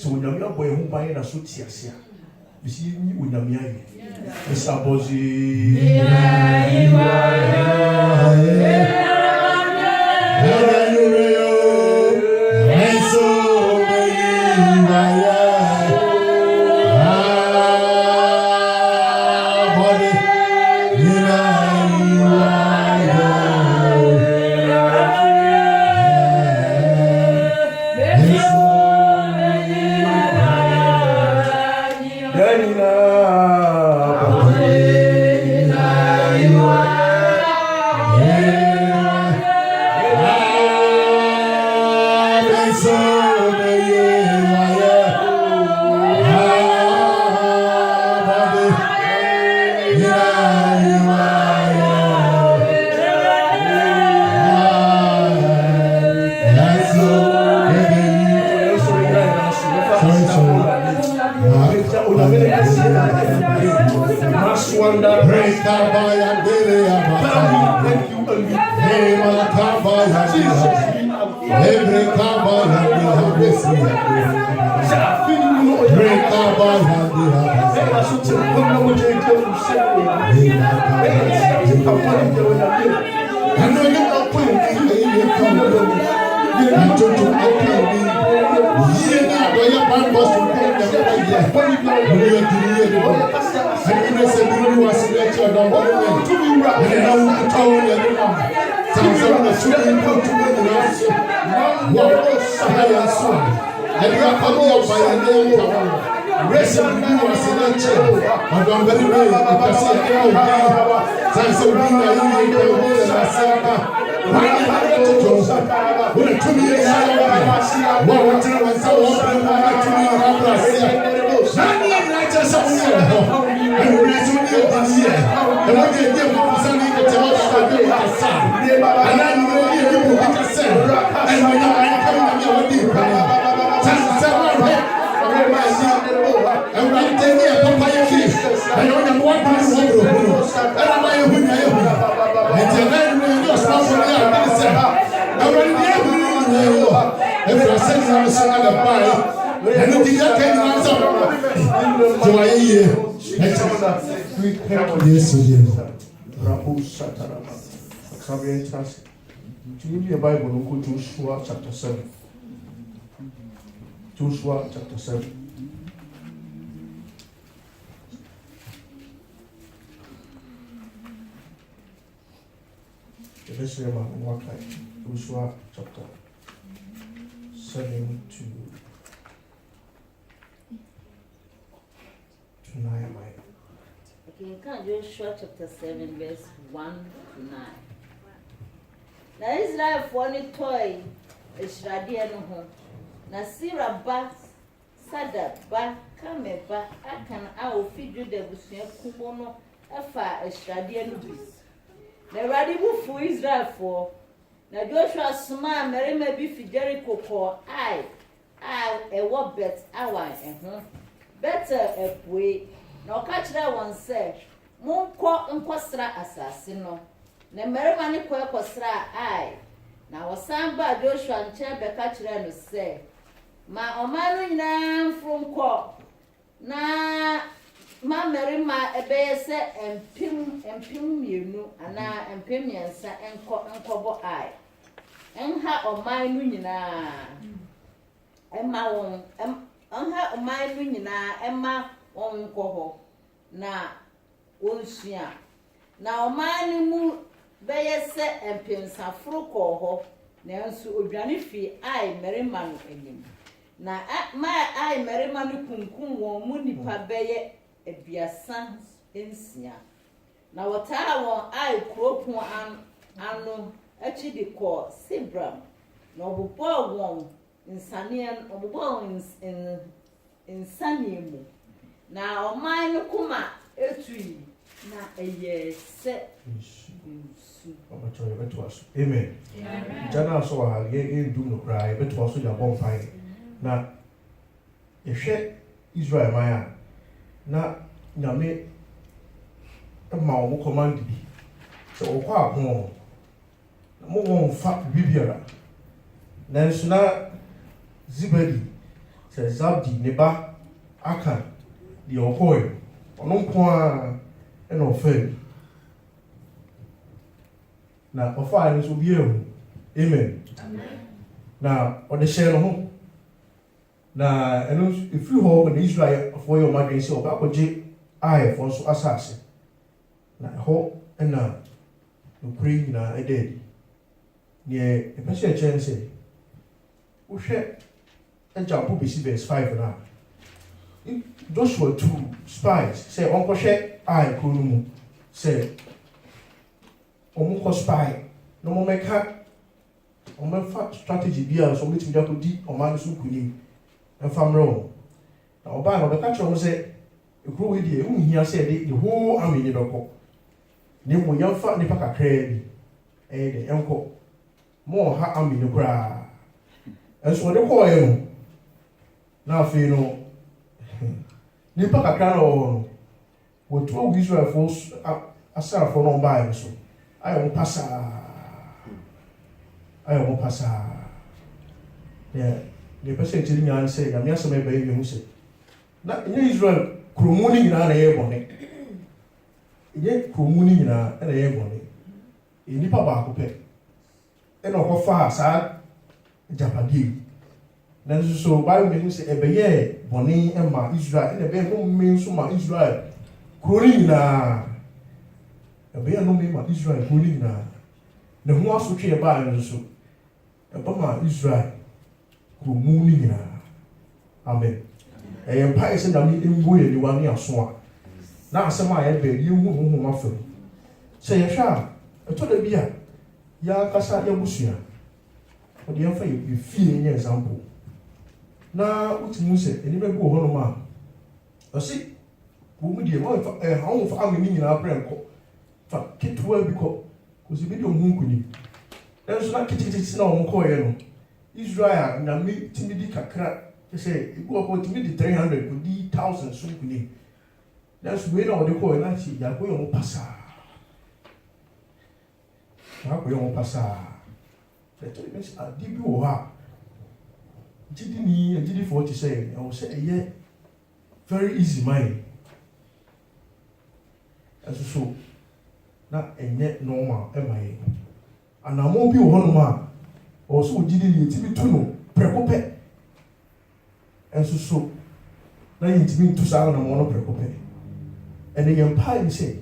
So when you're boy who buy a suit, yes, you see me when you're married. It's a bossy. Your Bible, go to Joshua chapter 7. Joshua chapter 7. Let's read about one time. Joshua chapter 7 to 9. Okay, can Joshua chapter 7, verse 1 to 9. Na Israel for any toy Israel no ho. Na Sira ba Sada ba Kame ba Akan a ofi Juda busua kumo no afa Israel no bi. Na Awurade bu fu Israel for na Joshua sma merema bi fi Jericho ko ai ewo bet awan eho. Better epwe na okachira won se monko nkosra asase no. Na merema ne kwa kosra ai na wasamba Joshua nche beka kire no se ma omanu nyina mfronko na ma merema ebeyese empim mienu ana empim yensa enkobo ai enha omanu nyina emma won ɔha ɔman no nyinaa ɛma wɔn nkɔ hɔ na wɔnsua na ɔman no mu bɛyɛ sɛ mpensaforo kɔɔ hɔ nanso odwane fi ai mmarima no anim na ai mmarima no kunkum wɔn mu nipa bɛyɛ 36 na wɔtaa wɔn ai kuropɔn ano akyi de kɔ Sibram na ɔbobɔɔ wɔn nsania mu na ɔman no kuma etui na ɛyɛ sɛ nsu. Amen. Jana so ha ye dum no cry beto so ya bon fine na yehwe Israel maya na nyame ma wo command bi so okwa apon na mo won fa bibiara nanso na Zibadi se Zabdi ne ba Akan de okoy ono nko a na ofe na ofa ni so biehu. Amen. Na ode share no ho na eno ifri ho na Israel for your madwen se oba koje ai for so asase na ho na okuri na ededi ne epese chance wo hwe Example bisi verse 5 na Joshua 2 spies say onko hwe ai kunu mu say omo spy no mo meka omo strategy bia so metim dia ko di oman so kuni enfamro na oba na beka chiro mo say ekuro we die hu hia say the whole army ni beko ni mo yamfa ni paka kra bi de enko mo ha army ni kura enso de ko ye no na afi no nipa kakra no wotu o Israel force asara for no buy so ayo mo pasa yeah the person tiri nyan say ya me asem be yi hu say na nye Israel kromuni nyina na ye bone nye kromuni nyina na ye bone nipa ba ko pe e no ko fa sa japadi nanso so Bible me hu say ebeye bone ema Israel na be no me so ma Israel kroni nyina ebeye no me ma Israel kroni nyina na hu asotwe ba nanso eba ma Israel kromuni nyina. Amen. Empire se na mi mbo ye ni wani aso a na asema ya be ye hu hu mafam se ye hwa eto da bia ya kasa ya busua o de yamfa ye fie nye example na utimu se eni be go hono ma o si wo mu die wo fa ha wo fa ameni nyina prenko fa ketwa bi ko si bi de hu nkuni enso na kitikiti na wo ko ye no Israel na mi timidi kakra say you go about me the 300 could be 1,000 so kuni that's way na the call na chi ya go yo pasa na go yo pasa that means a dibi wo ha gidi 40 say I will say yeah very easy mind as so na enye normal am I anamo bi wo no ma also gidi ni tibi tu no prekope enso so na yintimi ntu sa na mo no prekope ene yem pai say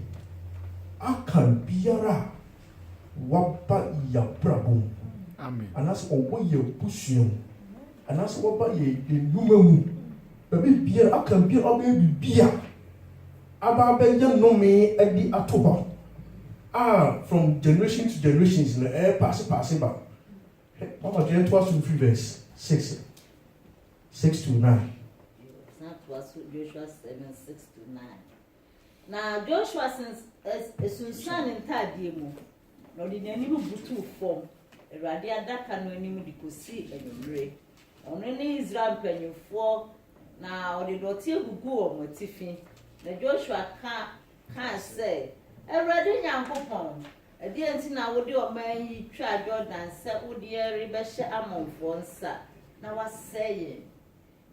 akan biara waba ya brabo amen anas owo ye busuam anas waba ye enumamu baby biara akan biara oba bibia aba be ye nome adi atoba from generation to generations na pass ba Mama Jane to us 3 verse 6 to 9. Joshua 7, 6 to 9. Now Joshua since son in Tadimu, no did any butu form, a radia daka no any medicosi and you on any Israel penny for now the dotier who go on with Tiffin. The Joshua can't say, a radia coupon. A dear Tina would your man he tried Jordan said would ye rebesha among Fonsa. Now was saying,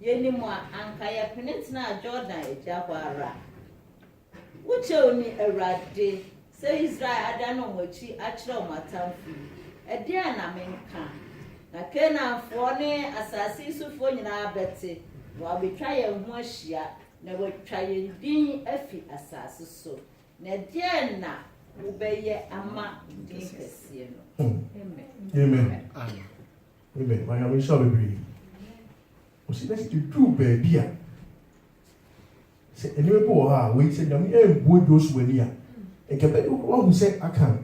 Yenny more Ankaya Peninsula Jordan a Jawara. Which only a rat day, say Israel, I don't know what she actually my town free. A dear Namen can. Na Kena Fone, Assassin Sufona Betty, wa betwa yɛn ho ahyia na watwa yɛn din afi asase so na deɛ na wobɛyɛ ama din kɛseɛ no. Amen. Amen. My name is Shabby. Osi na si do baby a se eniwe bo ha we se na me embo Joshua ni a ekebe wo hu se aka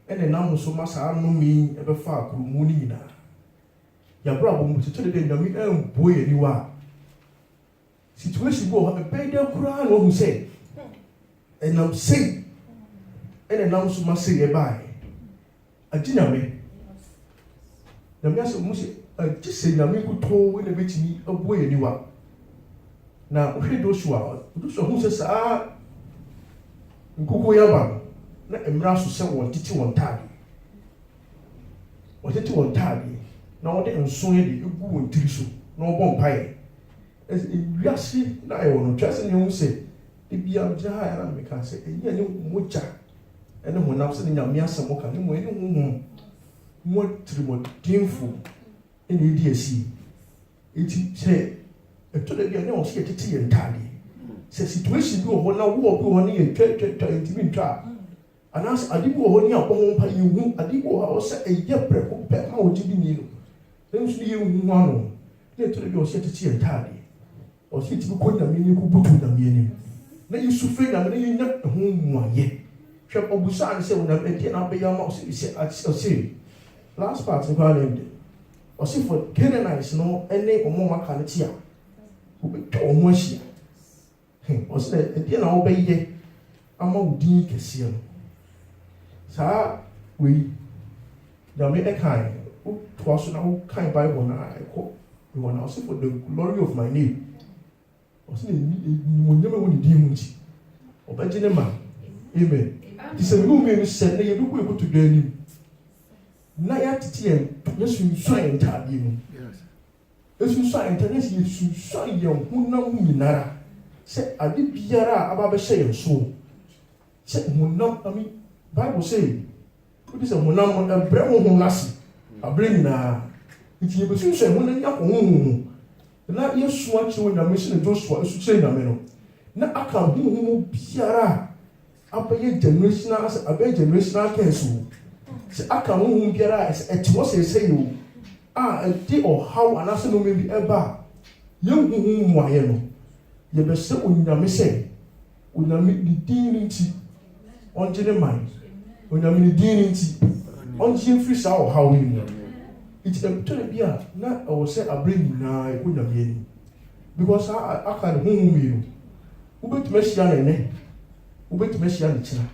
ene nam so masa no mi ebe fa akurumu ni nyina ya bra bo mu tete de na me embo ye ni wa situation bo ha ebe de kura na hu se enam se ene nam so masa ye bai agina me na me aso mu se agise na me kuto we na betimi abo ye ni wa na ohwe Joshua hu se saa nkuku ya ba na emra so se won titi won taade na won de nso ye de egu won tiri so na obon pae wiase na e won twase ne hu se ebia gya ha na me ka se enye ne moja ene honam se ne nyame asem ka ne mo ene hu mo trimo dinfo ene edi asi eti se eto de bia ne o se titi ye taade se situation bi wo na wo bi wo ne ye twa intimi ntwa anas adibo ho ni akọ mpa yehu adibo ha o se eye preko pe ma o jibi ni no nso ye hu ano ne to de o se titi ye taade o se tibi ko na me ni ku butu na me ni na yesu fe na me ni nya ho muaye hwe obusa an se wona e na be ya ma o se last part of our name o se for Canaanites no ene omo maka ne tia o be to mo ahia o se e na o be ye ama udin kese no saa we da me e kan o to so na o kan Bible na e ko we want also for the glory of my name o se ni mo nyame woni din mu nti o ba gine ma amen ti se mu me se na ye bi ko to do anim na ya titi en yesu nsuan ntade mu yesu nsuan ntade yesu nsuan ye honam nyinara se ade biara aba be hye yen so se honam ami Bible say it is a honam na bre honam nasi abre nyina iti ye be sunsuan honam nya honam na yesu achi wona me se Joshua esu che na me no na aka honam biara abaye generational as abaye generational case se aka honam biara etimo se yo enti o how anase no me bi eba ye honam muaye no ye be se onyame se onyame di din nti onjene man onyame di din nti onjin free sa o how ni it empty bia na o se abre nyina e onyame ni because aka honam mi no ubetuma hia na ne ubetuma hia na kira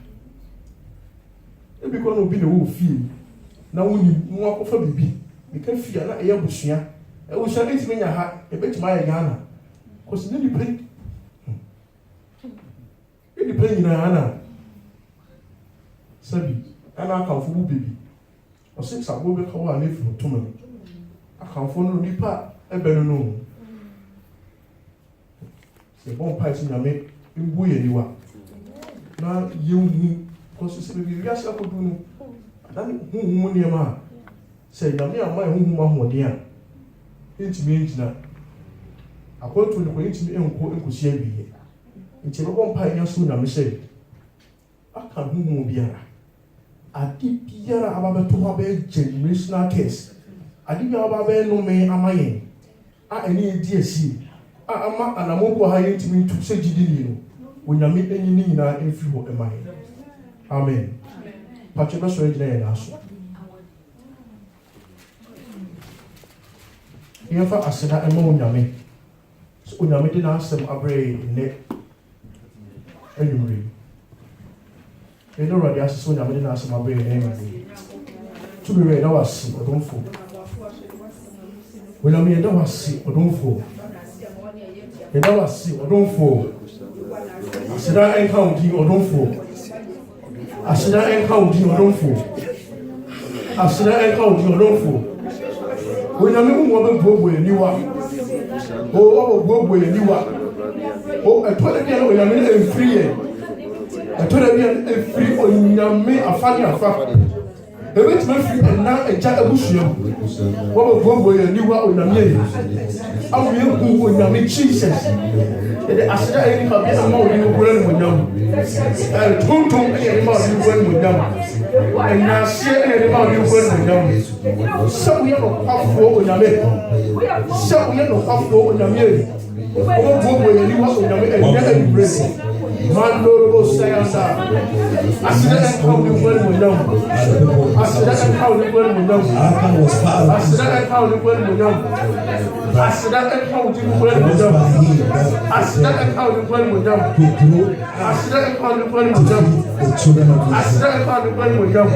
e bi ko no bi na wo fie na woni mo akofa bibi e ka fie na e ya busua e wo sha etime nya ha e betuma ya Ghana cause ne bi Ele play na ana. Sabi, ana akanfo bu baby. O se sabo be ka wa na fu to me. Akanfo no nipa ebe no. Se bon pa ti nyame mbu ye niwa. Na yehu cause se be wi asa ko du no. Dan hu ne ma. Se nyame ama hu ahode a. Entimi entina. Akonto ne ko entimi enkosi abiye. Nti ro mpa nya so na me se aka huhu biara adi biara ababeto ha be generational case adi biara ababe no me amaye eni edi asi ama anamoko ha yentimi ntu se gidi ni no onyame enyi ni nyina enfi ho emaye amen pacho na so ejina ya so yefa aseda ema onyame so onyame de na asem abre ne anyway, you know, the assassin, I'm not asking my brain anyway. To be read, I was sick or don't fall. When I mean, I was sick or don't fall. And I was sick or don't fall. I said, I encounter you or don't fall. I said, I encounter you or don't fall. I said, I encounter you or don't fall. When I mean, woman, go where you are. Oh, go where you are. Oh, I told you when I'm in free. I told you free on your me a funny affair. ɛbɛtumi afiri ɛna agya abusua mu wɔbɛboaboa yɛn niwa onyame yi awo yɛhu onyame Jesus yɛde aseda ɛyɛ nipa bi ama wɔde no wura no monyam tontom ɛyɛ nipa wɔde no wura no monyam ɛnyaseɛ ɛyɛ nipa wɔde no wura no monyam sɛ woyɛ nokwafoɔ onyame sɛ woyɛ nokwafoɔ onyame yi wɔbɛboaboa yɛn niwa onyame ɛnyɛ anibere Mandoro sayanda. Asida enka ulimwengu mwenyewe. Asida enka ulimwengu mwenyewe. Asida enka ulimwengu mwenyewe. Asida enka ulimwengu mwenyewe. Asida enka ulimwengu mwenyewe. Asida enka ulimwengu mwenyewe. Asida enka ulimwengu mwenyewe.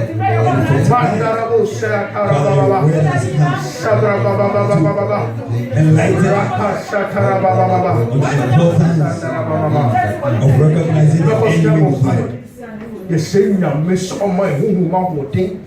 Mandara bo sayanda baba. Sabra baba baba baba. Shakara baba baba. Recognizing the enemy. You're saying you're miss on my home, my thing.